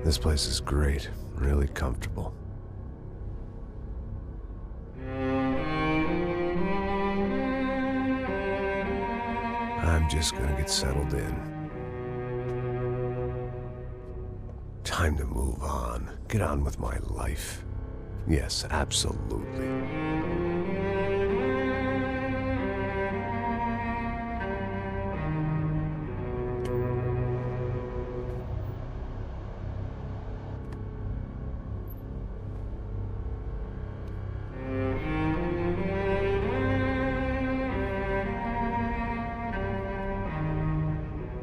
This place is great, really comfortable. I'm just gonna get settled in. Time to move on. Get on with my life. Yes, absolutely.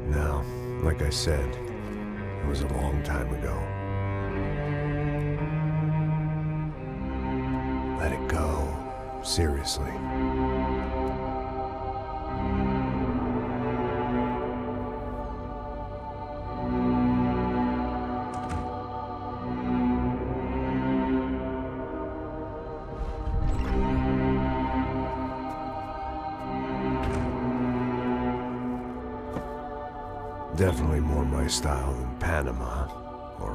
Now, like I said, it was a long time ago. Let it go. Seriously. Definitely more my style than Panama, or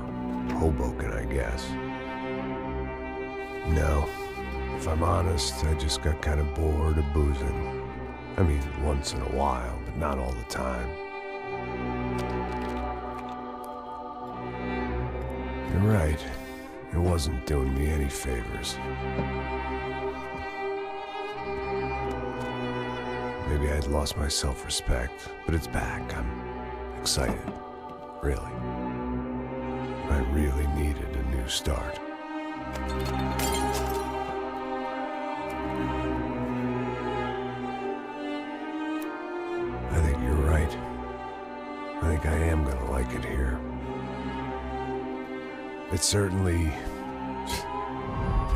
Hoboken, I guess. No, if I'm honest, I just got kind of bored of boozing. I mean, once in a while, but not all the time. You're right, it wasn't doing me any favors. Maybe I'd lost my self-respect, but it's back. I'm excited, really. I really needed a new start. I think you're right. I think I am gonna like it here. It's certainly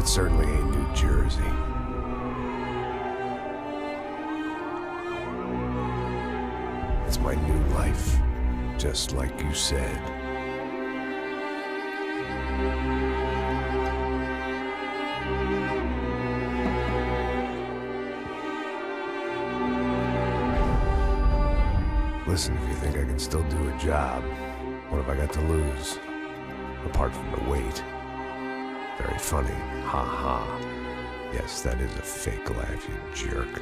ain't New Jersey. It's my new life. Just like you said. Listen, if you think I can still do a job, what have I got to lose? Apart from the weight. Very funny. Ha ha. Yes, that is a fake laugh, you jerk.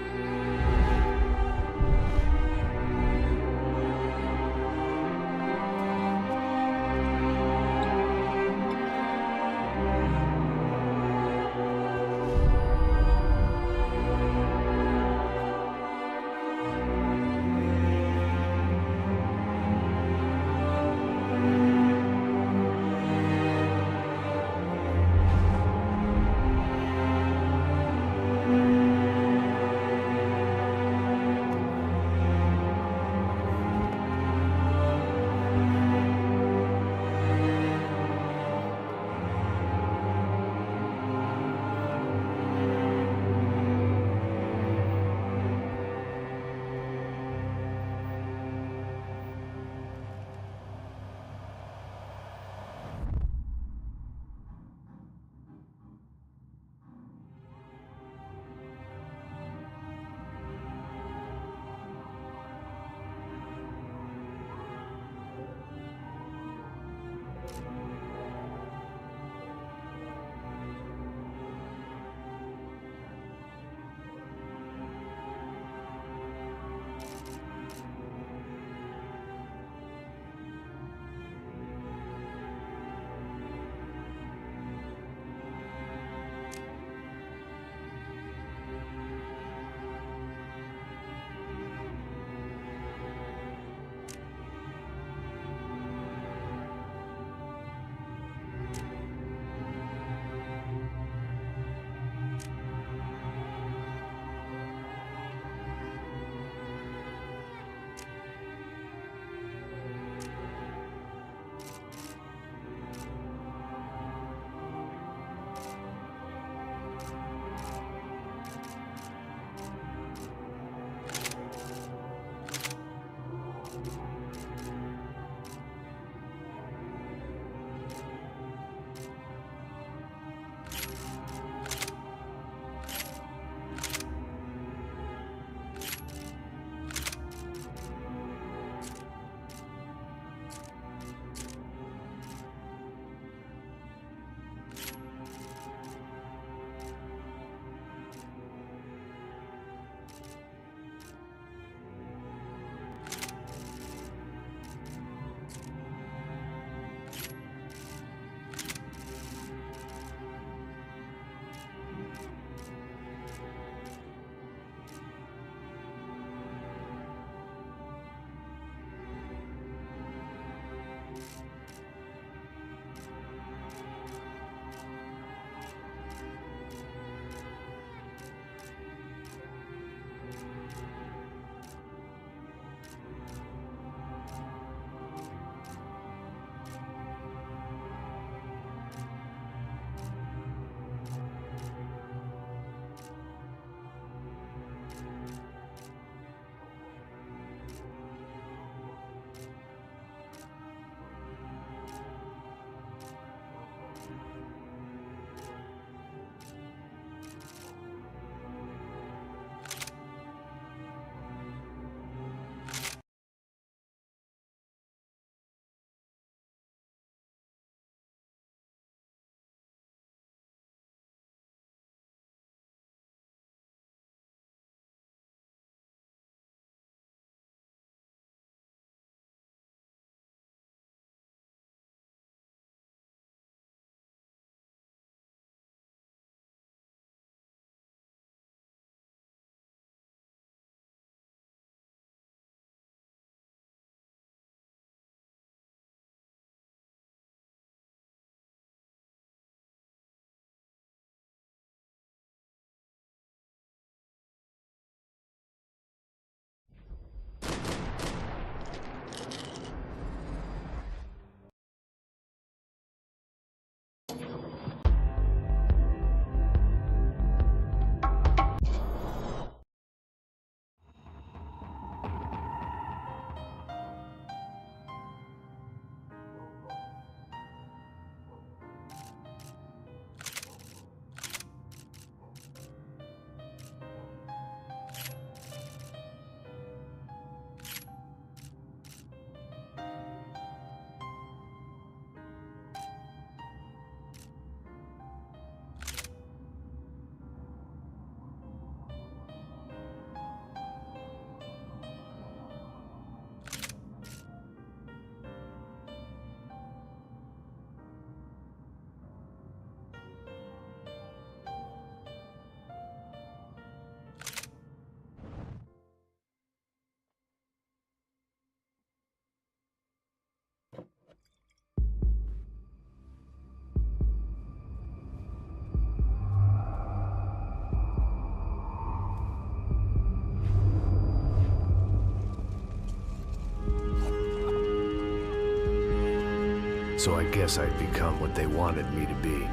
So I guess I'd become what they wanted me to be.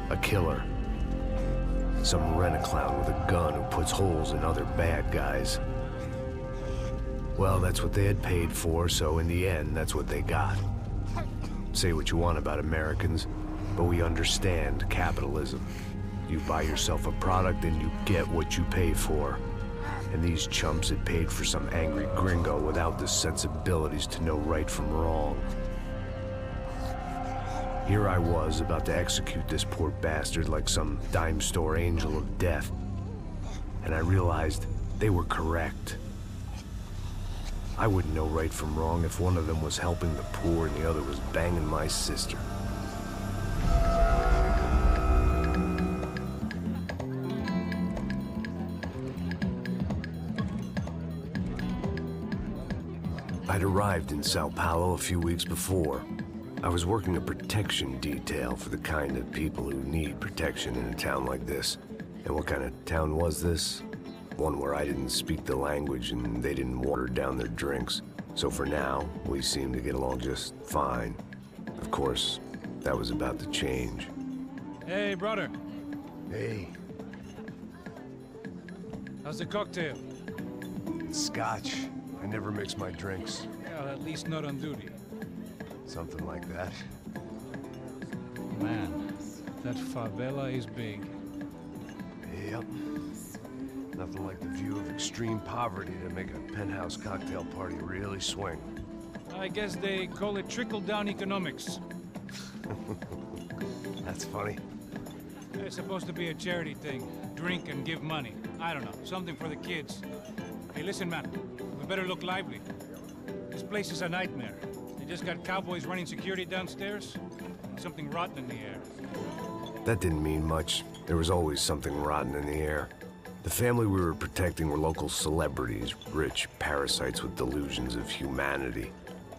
A killer. Some rent-a-clown with a gun who puts holes in other bad guys. Well, that's what they had paid for, so in the end, that's what they got. Say what you want about Americans, but we understand capitalism. You buy yourself a product and you get what you pay for. And these chumps had paid for some angry gringo without the sensibilities to know right from wrong. Here I was, about to execute this poor bastard like some dime store angel of death. And I realized they were correct. I wouldn't know right from wrong if one of them was helping the poor and the other was banging my sister. I'd arrived in Sao Paulo a few weeks before. I was working a protection detail for the kind of people who need protection in a town like this. And what kind of town was this? One where I didn't speak the language and they didn't water down their drinks. So for now, we seemed to get along just fine. Of course, that was about to change. Hey, brother. Hey. How's the cocktail? It's scotch. I never mix my drinks. Well, at least not on duty. Something like that. Man, that favela is big. Yep. Nothing like the view of extreme poverty to make a penthouse cocktail party really swing. I guess they call it trickle-down economics. That's funny. It's supposed to be a charity thing. Drink and give money. I don't know, something for the kids. Hey, listen, man. We better look lively. This place is a nightmare. They just got cowboys running security downstairs. And something rotten in the air. That didn't mean much. There was always something rotten in the air. The family we were protecting were local celebrities, rich parasites with delusions of humanity.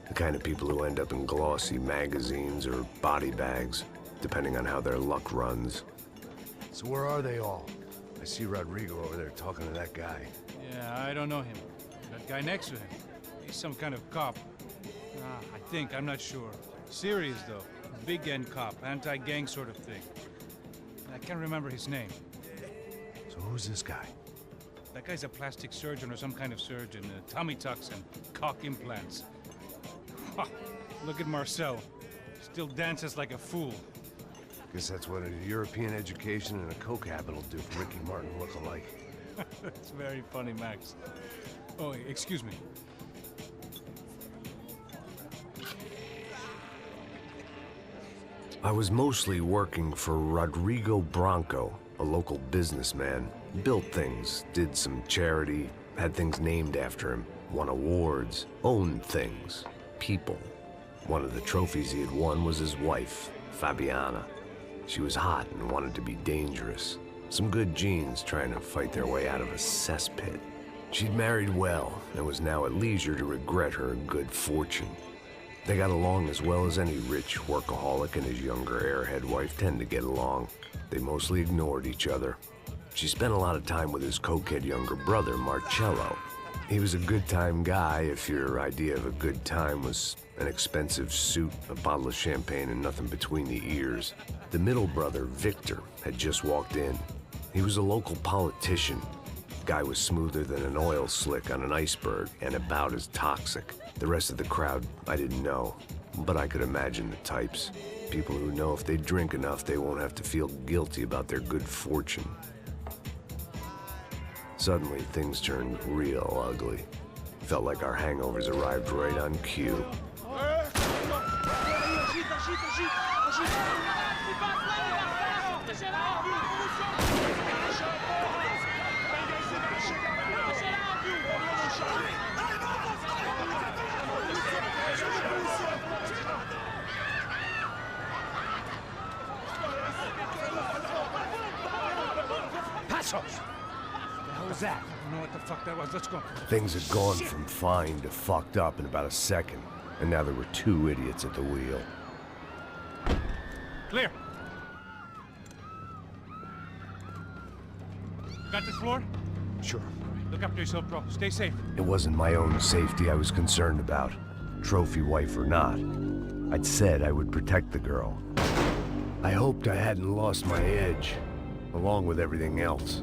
The kind of people who end up in glossy magazines or body bags, depending on how their luck runs. So where are they all? I see Rodrigo over there talking to that guy. Yeah, I don't know him. That guy next to him. He's some kind of cop. I think, I'm not sure. Serious, though. Big end cop, anti-gang sort of thing. I can't remember his name. So who's this guy? That guy's a plastic surgeon or some kind of surgeon. Tummy tucks and cock implants. Look at Marcel. Still dances like a fool. Guess that's what a European education and a coke habit will do for Ricky Martin look-alike. That's very funny, Max. Oh, excuse me. I was mostly working for Rodrigo Branco, a local businessman. Built things, did some charity, had things named after him, won awards, owned things, people. One of the trophies he had won was his wife, Fabiana. She was hot and wanted to be dangerous. Some good genes trying to fight their way out of a cesspit. She'd married well and was now at leisure to regret her good fortune. They got along as well as any rich workaholic and his younger airhead wife tend to get along. They mostly ignored each other. She spent a lot of time with his cokehead younger brother, Marcello. He was a good-time guy if your idea of a good time was an expensive suit, a bottle of champagne, and nothing between the ears. The middle brother, Victor, had just walked in. He was a local politician. Guy was smoother than an oil slick on an iceberg and about as toxic. The rest of the crowd, I didn't know, but I could imagine the types. People who know if they drink enough, they won't have to feel guilty about their good fortune. Suddenly, things turned real ugly. Felt like our hangovers arrived right on cue. What the hell was that? I don't know what the fuck that was. Let's go. Things had gone from fine to fucked up in about a second, and now there were two idiots at the wheel. Clear. Got this floor? Sure. Look after yourself, bro. Stay safe. It wasn't my own safety I was concerned about, trophy wife or not. I'd said I would protect the girl. I hoped I hadn't lost my edge, along with everything else.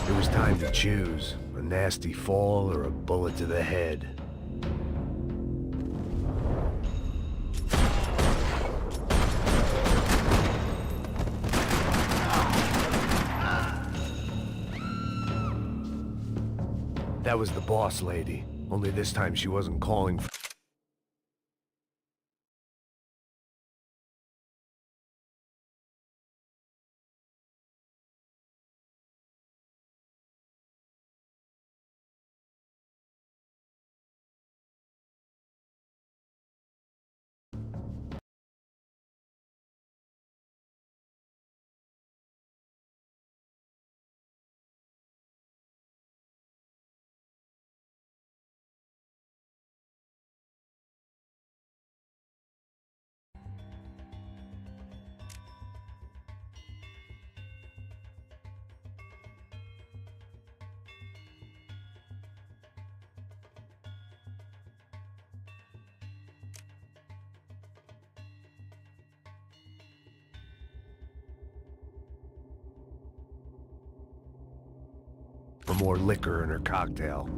It was time to choose, a nasty fall or a bullet to the head. That was the boss lady, only this time she wasn't calling for... for more liquor in her cocktail.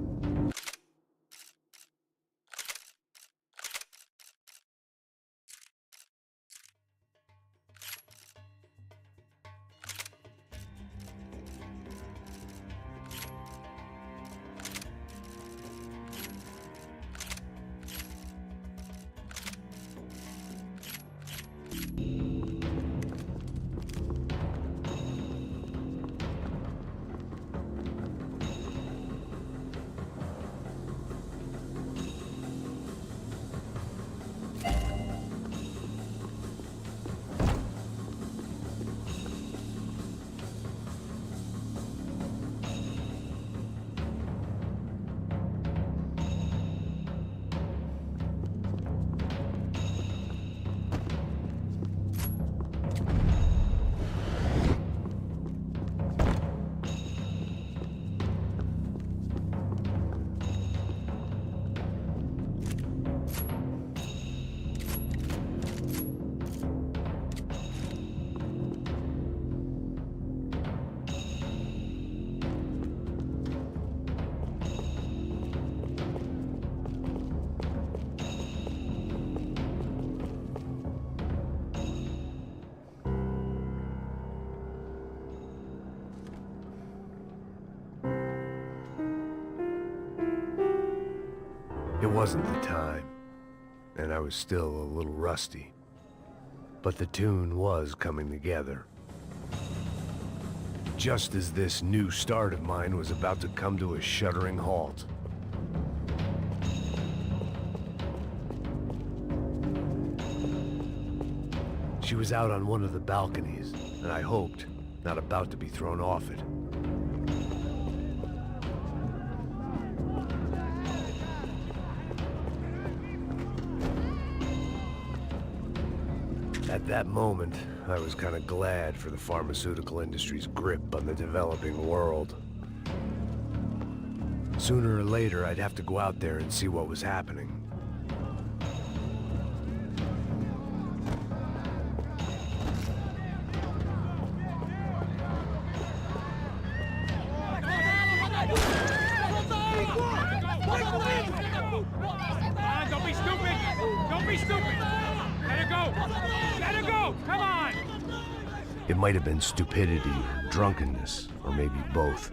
It wasn't the time, and I was still a little rusty. But the tune was coming together. Just as this new start of mine was about to come to a shuddering halt. She was out on one of the balconies, and I hoped, not about to be thrown off it. At that moment, I was kind of glad for the pharmaceutical industry's grip on the developing world. Sooner or later, I'd have to go out there and see what was happening. Don't be stupid! Don't be stupid! Let her go! Let her go! Come on! It might have been stupidity or drunkenness, or maybe both.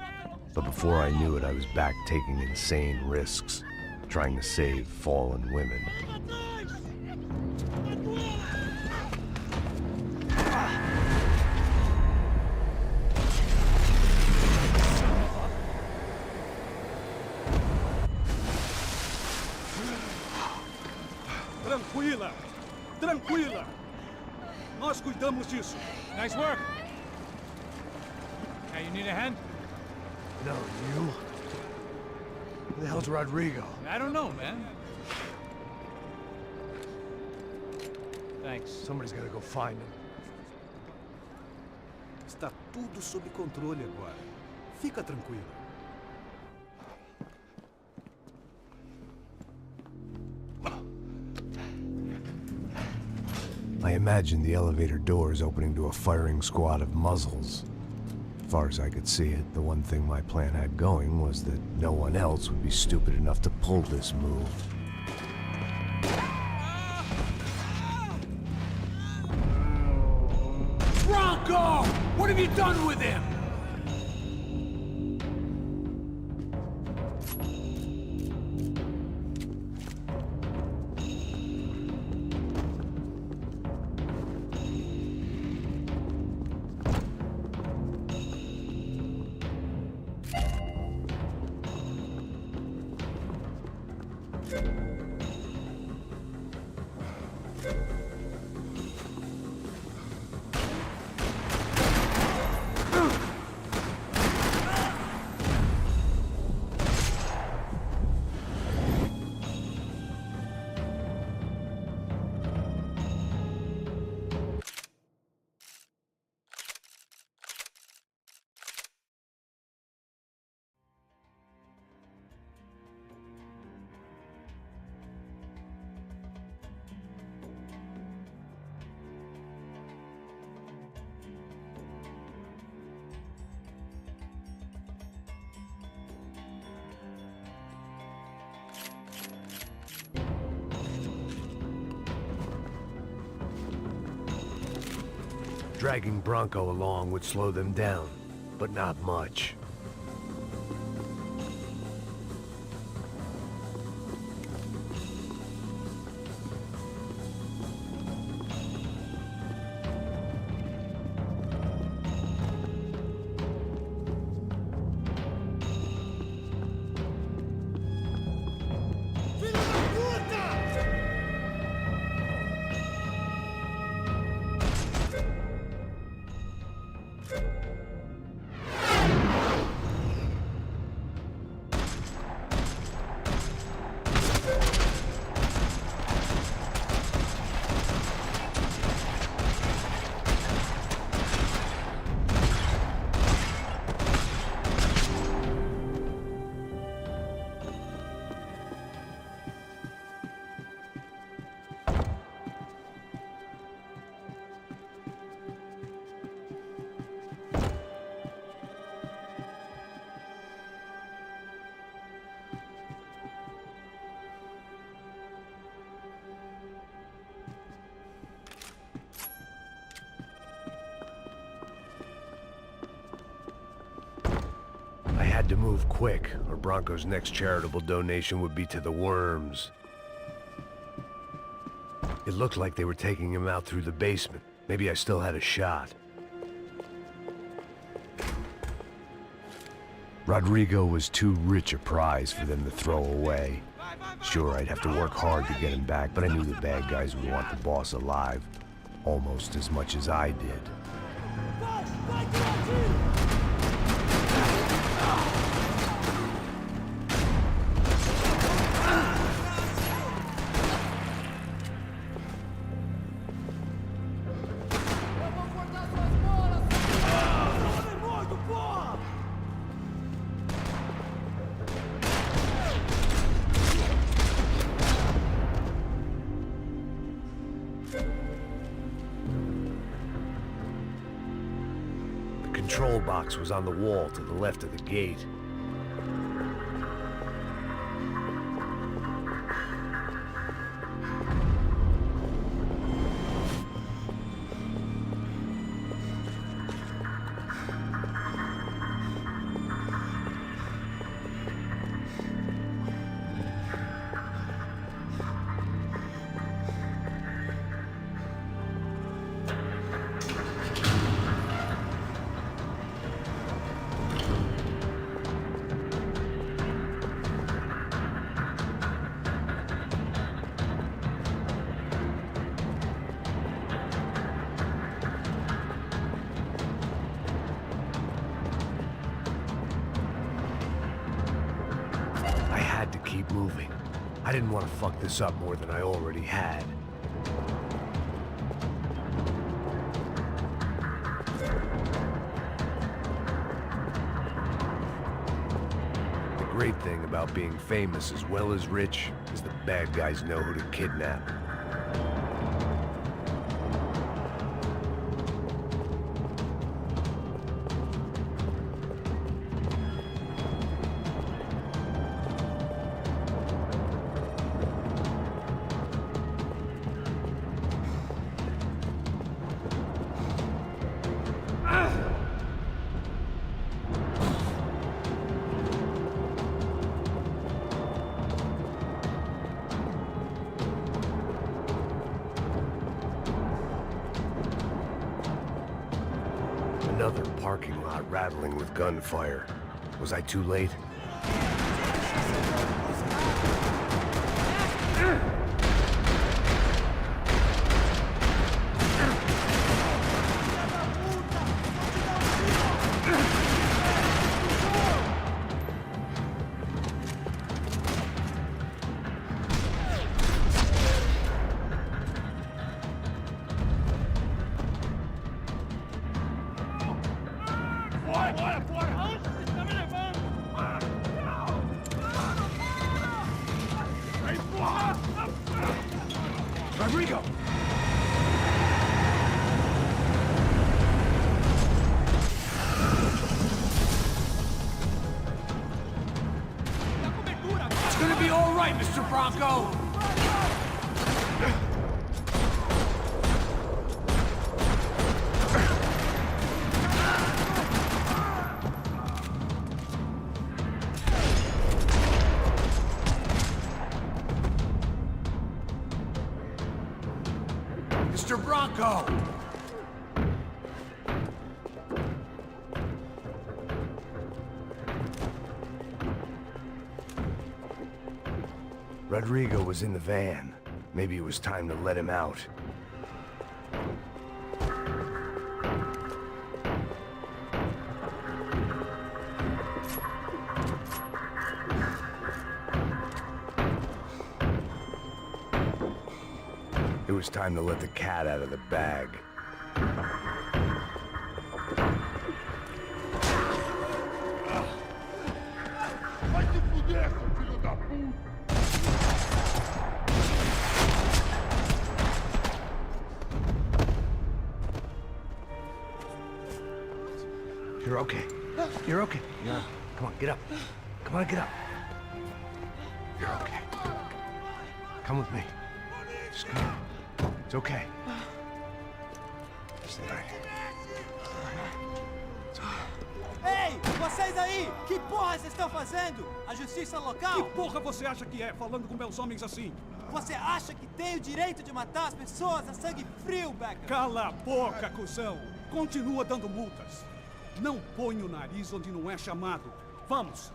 But before I knew it, I was back taking insane risks, trying to save fallen women. Tranquila! Tranquila! Nós cuidamos disso. Nice work! Hey, you need a hand? No, you? Who the hell's Rodrigo? I don't know, man. Thanks. Somebody's gotta go find him. Está tudo sob controle agora. Fica tranquilo. I imagined the elevator doors opening to a firing squad of muzzles. As far as I could see it, the one thing my plan had going was that no one else would be stupid enough to pull this move. Bronco! What have you done with him? Dragging Bronco along would slow them down, but not much. I had to move quick, or Bronco's next charitable donation would be to the worms. It looked like they were taking him out through the basement. Maybe I still had a shot. Rodrigo was too rich a prize for them to throw away. Sure, I'd have to work hard to get him back, but I knew the bad guys would want the boss alive, almost as much as I did. The control box was on the wall to the left of the gate. Keep moving. I didn't want to fuck this up more than I already had. The great thing about being famous as well as rich is the bad guys know who to kidnap. Another parking lot rattling with gunfire. Was I too late? Rodrigo! It's gonna be all right, Mr. Bronco! Mr. Bronco! Rodrigo was in the van. Maybe it was time to let him out. It was time to let the cat out of the bag. You're okay. You're okay. Come on, get up. Come on, get up. You're okay. Come with me. Just come on. It's okay. Stay right here. Ei, vocês aí! Que porra vocês estão fazendo? A justiça Que local? porra você acha que é, falando com meus homens assim? Você acha que tem o direito de matar as pessoas a sangue frio, Becker? Cala a boca, cuzão! Continua dando multas. Não põe o nariz onde não é chamado. Vamos!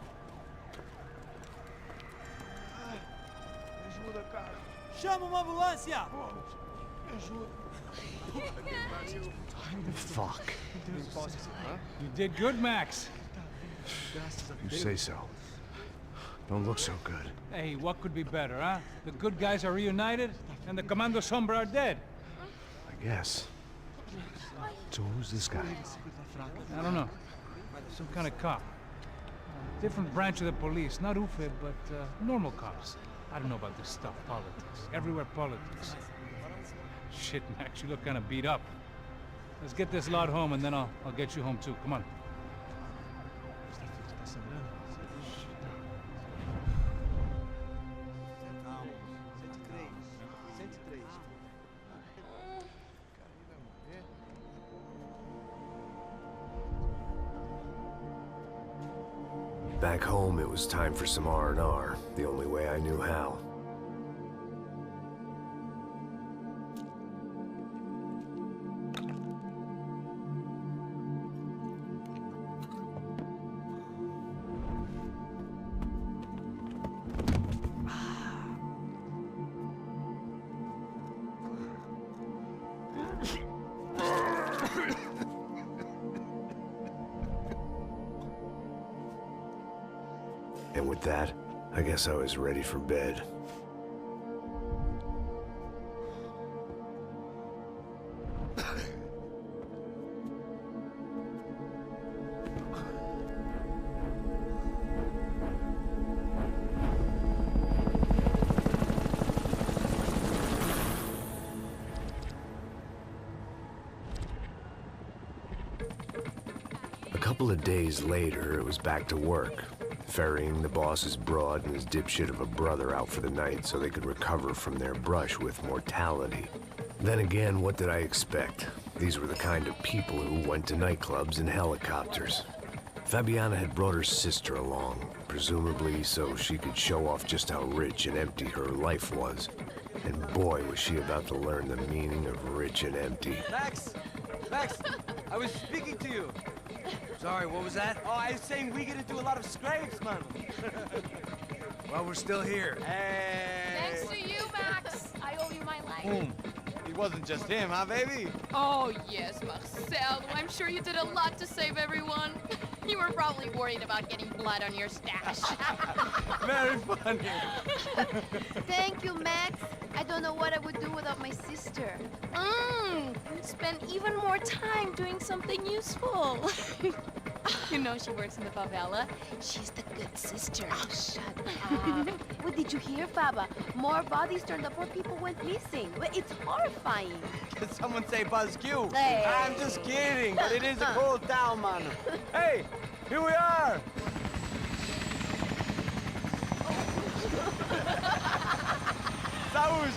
Ajuda, cara. Chama uma ambulância! Me ajuda. Fuck. You did good, Max. You say so. Don't look so good. Hey, what could be better, huh? The good guys are reunited, and the Commando Sombra are dead. I guess. So who's this guy? I don't know. Some kind of cop. Different branch of the police. Not UFE, but normal cops. I don't know about this stuff. Politics. Everywhere politics. Shit, Max, you look kind of beat up. Let's get this lot home, and then I'll get you home, too. Come on. Back home, it was time for some R&R, the only way I knew how. And with that, I guess I was ready for bed. A couple of days later, it was back to work. Ferrying the boss's broad and his dipshit of a brother out for the night so they could recover from their brush with mortality. Then again, what did I expect? These were the kind of people who went to nightclubs in helicopters. Fabiana had brought her sister along, presumably so she could show off just how rich and empty her life was. And boy, was she about to learn the meaning of rich and empty. Max! Max! I was speaking to you. Sorry, what was that? Oh, I was saying we get to do a lot of scrapes, man. Well, we're still here. Hey. Thanks to you, Max. I owe you my life. Boom. It wasn't just him, huh, baby? Oh, yes, Marcel. I'm sure you did a lot to save everyone. You were probably worried about getting blood on your stash. Very funny. Thank you, Max. I don't know what I would do without my sister. Spend even more time doing something useful. You know she works in the favela. She's the good sister. Oh, shut up. What did you hear, Faba? More bodies turned up where people went missing. It's horrifying. Did someone say Buzz Q? Hey. I'm just kidding, but it is a cold town, man. Hey, here we are. Saúde.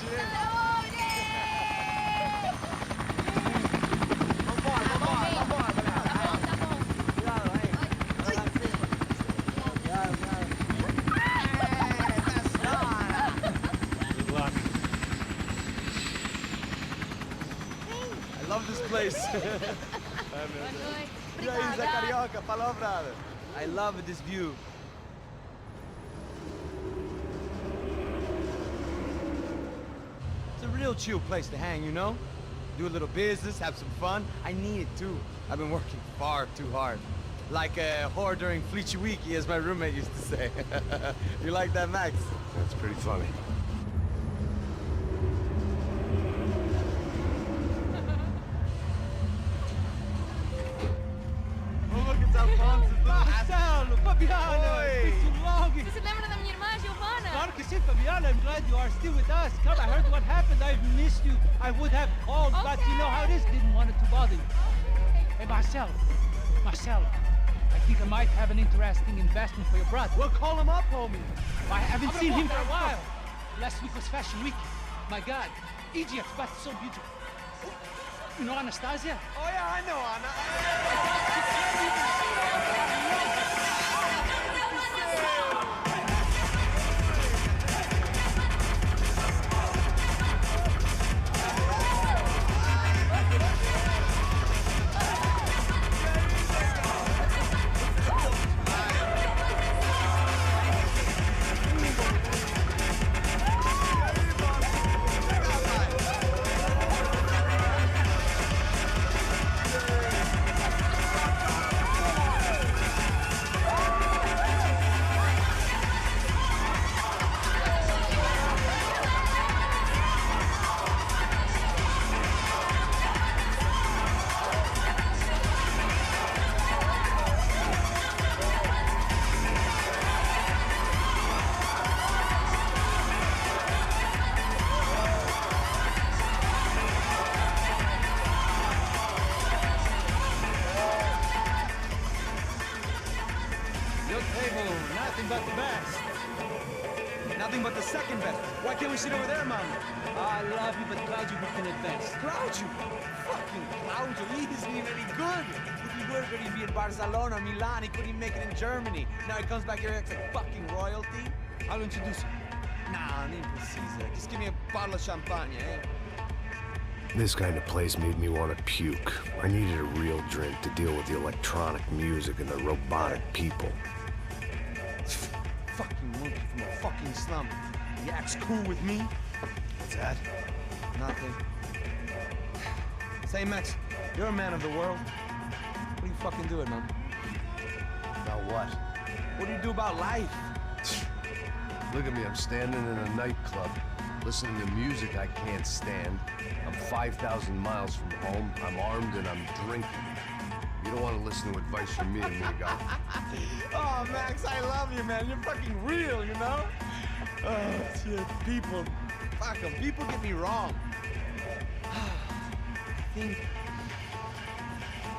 I love this place. Isla Carioca, palavra. I love this view. It's a real chill place to hang, you know? Do a little business, have some fun. I need it too. I've been working far too hard. Like a whore during Fleechy Weeky, as my roommate used to say. You like that, Max? That's pretty funny. Oh, look, it's Alfonso's little Marcelo, Fabiana, Oi. it's been too long. Você se lembra da minha irmã, Giovanna? Claro que sim, Fabiana. I'm glad you are still with us. Come, I heard what happened. I've missed you. I would have called, but you know how it is. Didn't want it to bother you. Hey, Marcelo. Marcelo, I think I might have an interesting investment for your brother. Well, call him up, homie. I haven't seen him for a while. Last week was Fashion Week. My God, Egypt, but so beautiful. You know Anastasia? Oh, yeah, I know, Anna. Your table, nothing but the best. Nothing but the second best. Why can't we sit over there, Mom? I love you, but Claudio booked in advance. Claudio! Fucking Claudio, he isn't even any good. If he were good, he'd be in Barcelona, Milan, he couldn't even make it in Germany. Now he comes back here acts like fucking royalty. I'll introduce you. Nah, nem precisa. Just give me a bottle of champagne, eh? This kind of place made me want to puke. I needed a real drink to deal with the electronic music and the robotic people. Fucking monkey from a fucking slum. He acts cool with me. What's that? Nothing. Say, Max, you're a man of the world. What do you fucking do it, man? About what? What do you do about life? Look at me, I'm standing in a nightclub, listening to music I can't stand. I'm 5,000 miles from home, I'm armed, and I'm drinking. You don't want to listen to advice from me, amigo. Oh, Max, I love you, man. You're fucking real, you know? Oh, shit. People. Fuck 'em. People get me wrong. I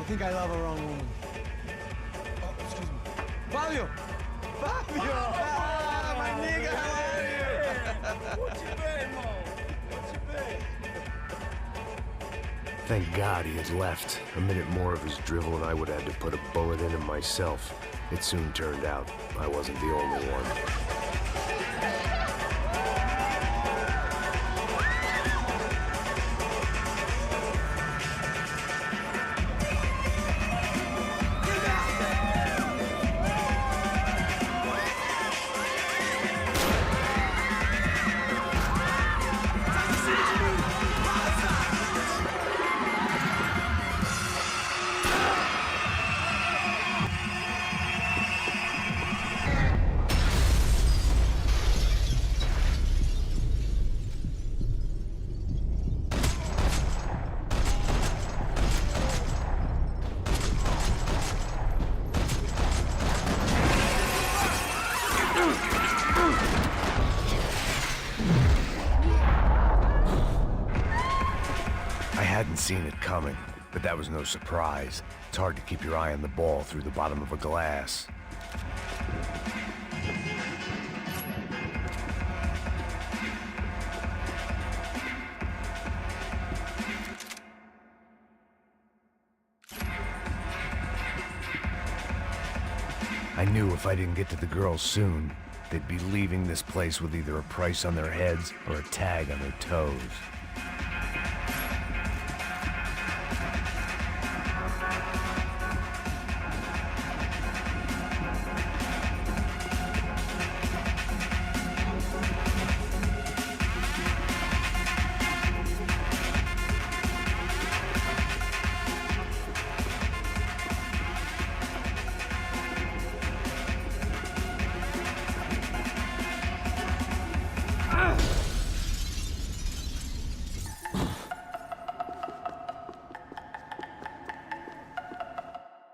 think I love a wrong woman. Oh, excuse me. Fabio! Fabio! Ah, my nigga, how are you? What you been, Mo? What you been? Thank God he had left. A minute more of his drivel and I would have had to put a bullet in him myself. It soon turned out I wasn't the only one. hadn't seen it coming, but that was no surprise. It's hard to keep your eye on the ball through the bottom of a glass. I knew if I didn't get to the girls soon, they'd be leaving this place with either a price on their heads or a tag on their toes.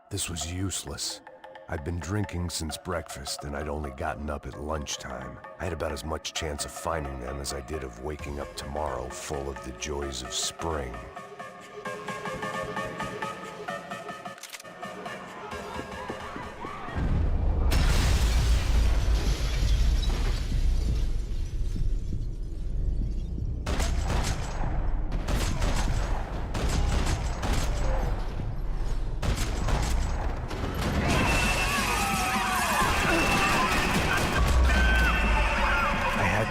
This was useless. I'd been drinking since breakfast, and I'd only gotten up at lunchtime. I had about as much chance of finding them as I did of waking up tomorrow full of the joys of spring.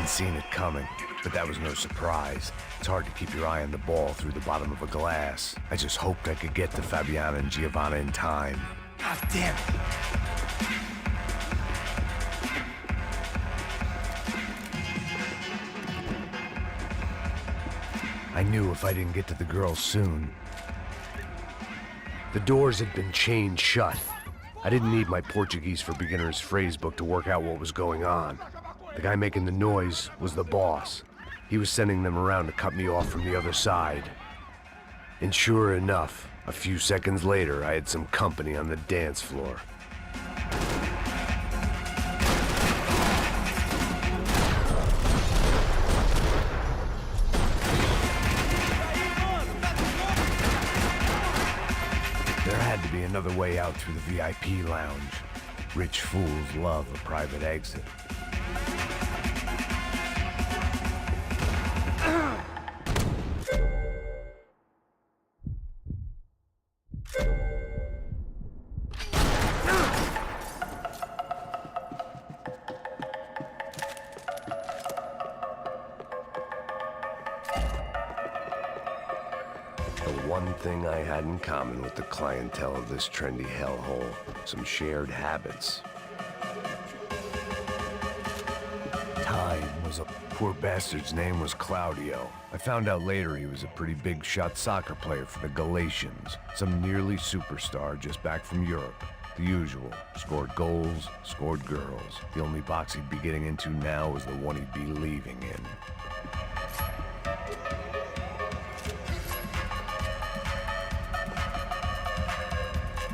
Seen it coming, but that was no surprise. It's hard to keep your eye on the ball through the bottom of a glass. I just hoped I could get to Fabiana and Giovanna in time. God damn it! I knew if I didn't get to the girls soon. The doors had been chained shut. I didn't need my Portuguese for Beginners phrase book to work out what was going on. The guy making the noise was the boss. He was sending them around to cut me off from the other side. And sure enough, a few seconds later, I had some company on the dance floor. There had to be another way out through the VIP lounge. Rich fools love a private exit. The one thing I had in common with the clientele of this trendy hellhole, some shared habits. Time was a poor bastard's name was Claudio. I found out later he was a pretty big shot soccer player for the Galatians, some nearly superstar just back from Europe. The usual. Scored goals, scored girls. The only box he'd be getting into now was the one he'd be leaving in.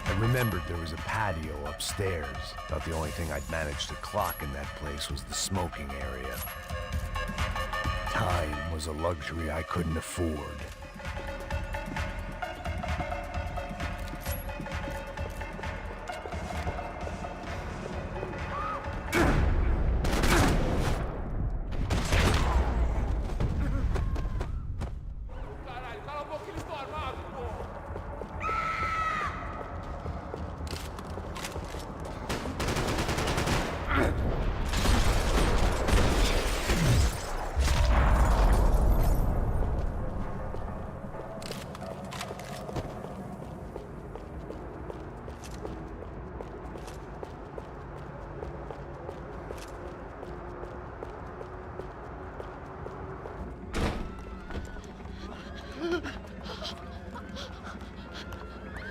I remembered there was a patio upstairs. Thought the only thing I'd managed to clock in that place was the smoking area. Time was a luxury I couldn't afford.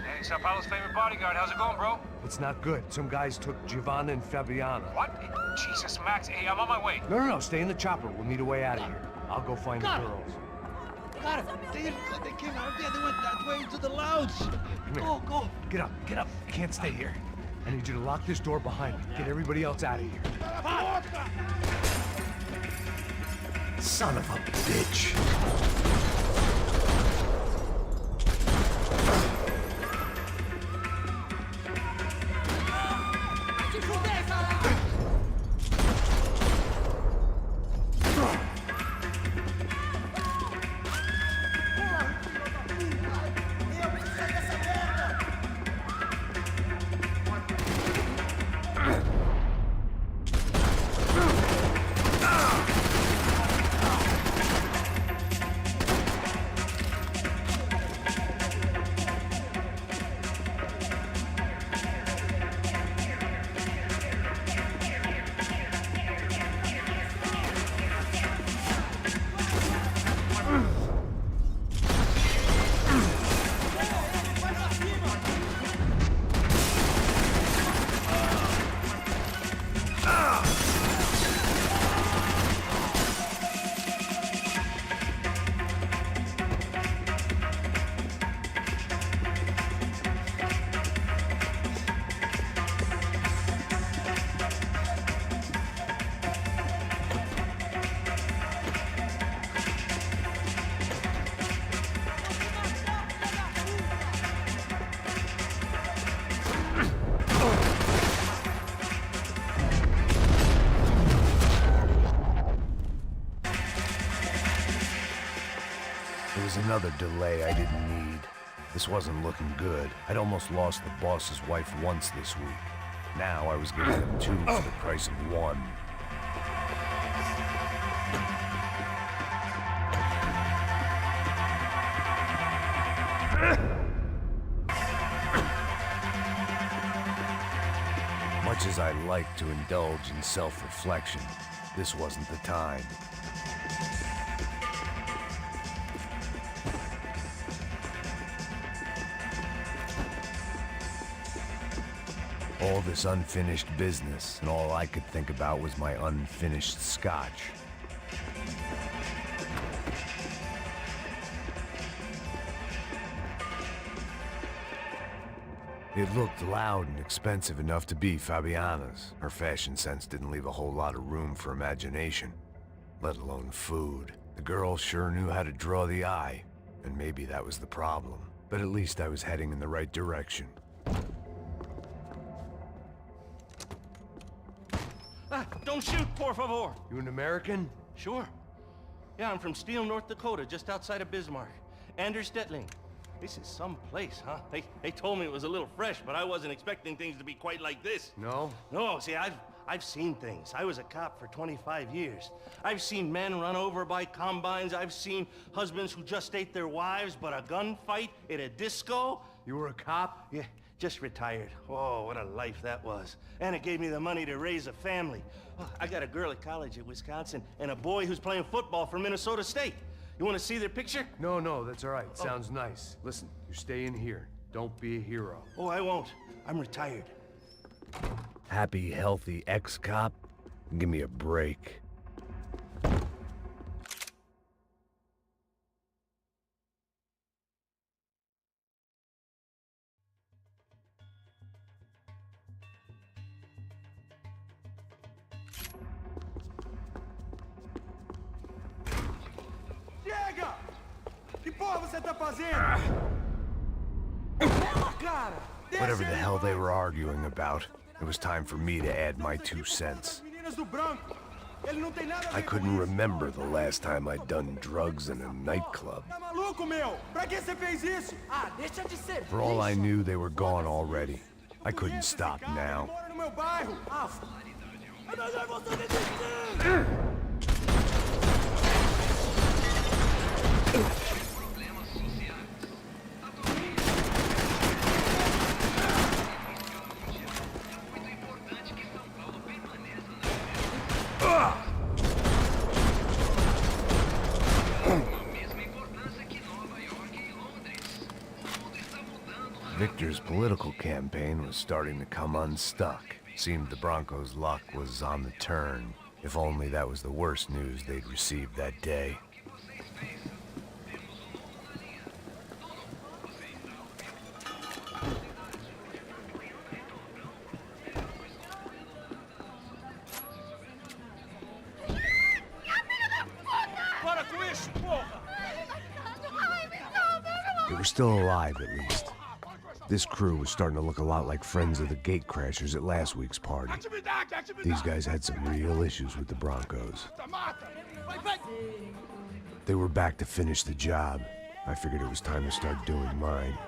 Hey, Sao Paulo's favorite bodyguard. How's it going, bro? It's not good. Some guys took Giovanna and Fabiana. What? Jesus, Max. Hey, I'm on my way. No, stay in the chopper. We'll need a way out of here. I'll go find the girls. Got it. They came out there. They went that way into the lounge. Come here. Go. Get up. I can't stay here. I need you to lock this door behind me. Get everybody else out of here. Son of a bitch. It was another delay I didn't need. This wasn't looking good. I'd almost lost the boss's wife once this week. Now I was giving them two for the price of one. Much as I like to indulge in self-reflection, this wasn't the time. All this unfinished business, and all I could think about was my unfinished scotch. It looked loud and expensive enough to be Fabiana's. Her fashion sense didn't leave a whole lot of room for imagination, let alone food. The girl sure knew how to draw the eye, and maybe that was the problem. But at least I was heading in the right direction. Don't shoot, por favor. You an American? Sure. Yeah, I'm from Steele, North Dakota, just outside of Bismarck. Anders Stetling. This is some place, huh? They told me it was a little fresh, but I wasn't expecting things to be quite like this. No? No, see, I've seen things. I was a cop for 25 years. I've seen men run over by combines. I've seen husbands who just ate their wives, but a gunfight at a disco. You were a cop? Yeah, just retired. Oh, what a life that was. And it gave me the money to raise a family. Oh, I got a girl at college at Wisconsin and a boy who's playing football for Minnesota State. You want to see their picture? No, that's all right. Sounds nice. Listen, you stay in here. Don't be a hero. Oh, I won't. I'm retired. Happy, healthy ex-cop? Give me a break. Chega! Que porra você tá fazendo? Cara! Whatever the hell they were arguing about, it was time for me to add my 2 cents. I couldn't remember the last time I'd done drugs in a nightclub. Tá maluco, meu? Pra que você fez isso? Ah, deixa de ser. For all I knew, they were gone already. I couldn't stop now. Mora no meu bairro. Victor's political campaign was starting to come unstuck. Seemed the Broncos' luck was on the turn. If only that was the worst news they'd received that day. They were still alive, at least. This crew was starting to look a lot like friends of the gatecrashers at last week's party. These guys had some real issues with the Broncos. They were back to finish the job. I figured it was time to start doing mine.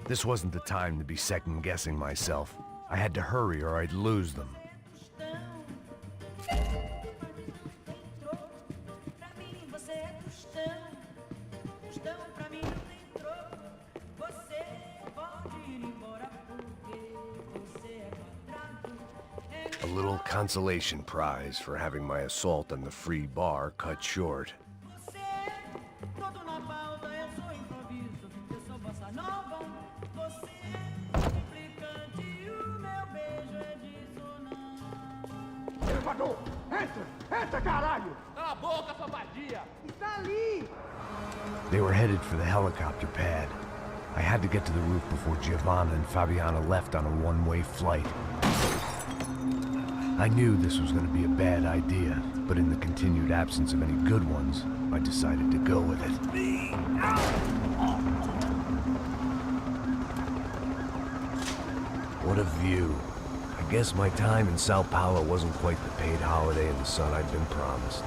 This wasn't the time to be second-guessing myself. I had to hurry or I'd lose them. A little consolation prize for having my assault on the free bar cut short. They were headed for the helicopter pad. I had to get to the roof before Giovanna and Fabiana left on a one-way flight. I knew this was going to be a bad idea, but in the continued absence of any good ones, I decided to go with it. What a view. I guess my time in Sao Paulo wasn't quite the paid holiday in the sun I'd been promised.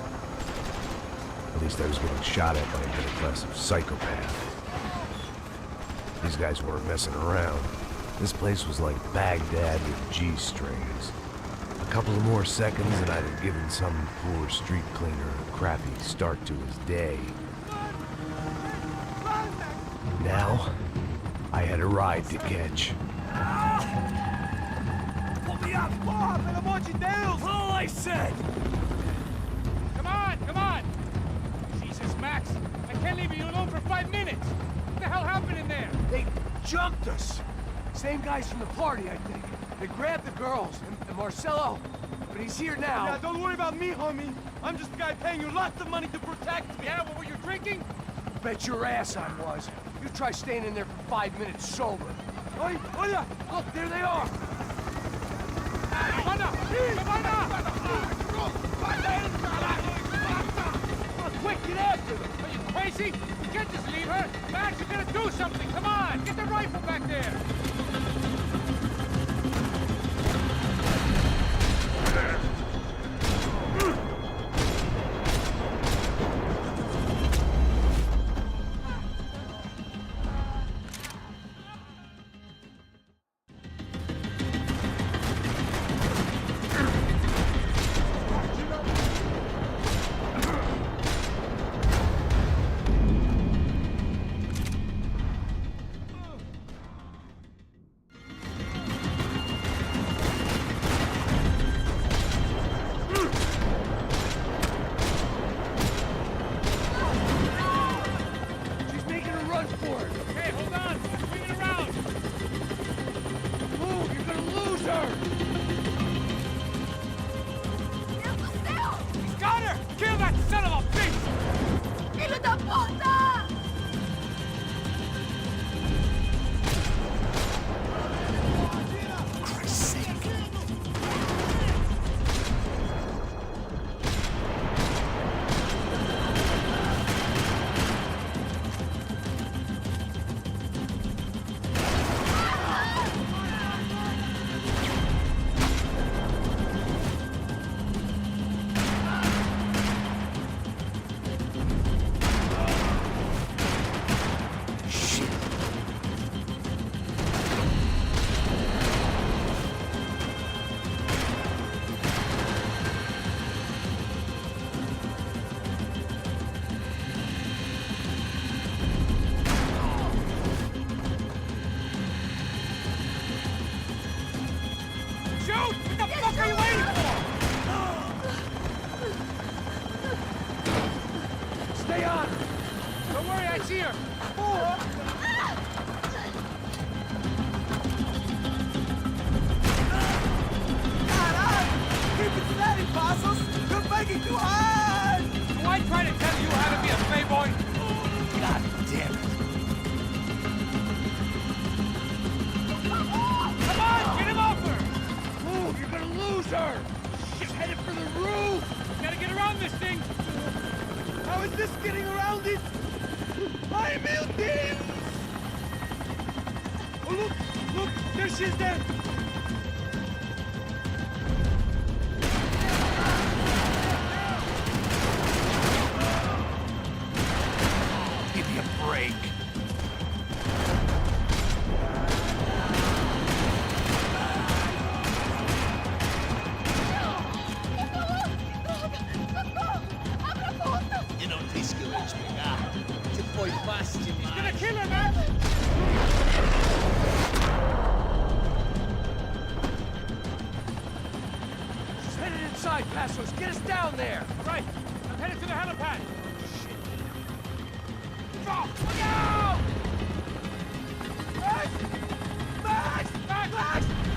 At least I was getting shot at by a middle-class psychopath. These guys weren't messing around. This place was like Baghdad with G-strings. A couple of more seconds and I'd have given some poor street cleaner a crappy start to his day. Now, I had a ride to catch. Pull me up! Porra, pelo amor de Deus! All I said! Come on, come on! Jesus, Max, I can't leave you alone for 5 minutes! What the hell happened in there? They jumped us. Same guys from the party, I think. They grabbed the girls, and Marcelo, but he's here now. Yeah, don't worry about me, homie. I'm just the guy paying you lots of money to protect me. Yeah, what were you drinking? Bet your ass I was. You try staying in there for 5 minutes sober. Oi, olha! Look, there they are. Giovanna! Giovanna! Quick, get after them! Are you crazy? You can't just leave her! Max, you gotta do something! Come on! Get the rifle back there! He's gonna kill her, man! She's headed inside, Passos. Get us down there! Right, I'm headed to the helipad. Drop! Look out! Max! Max! Max! Max!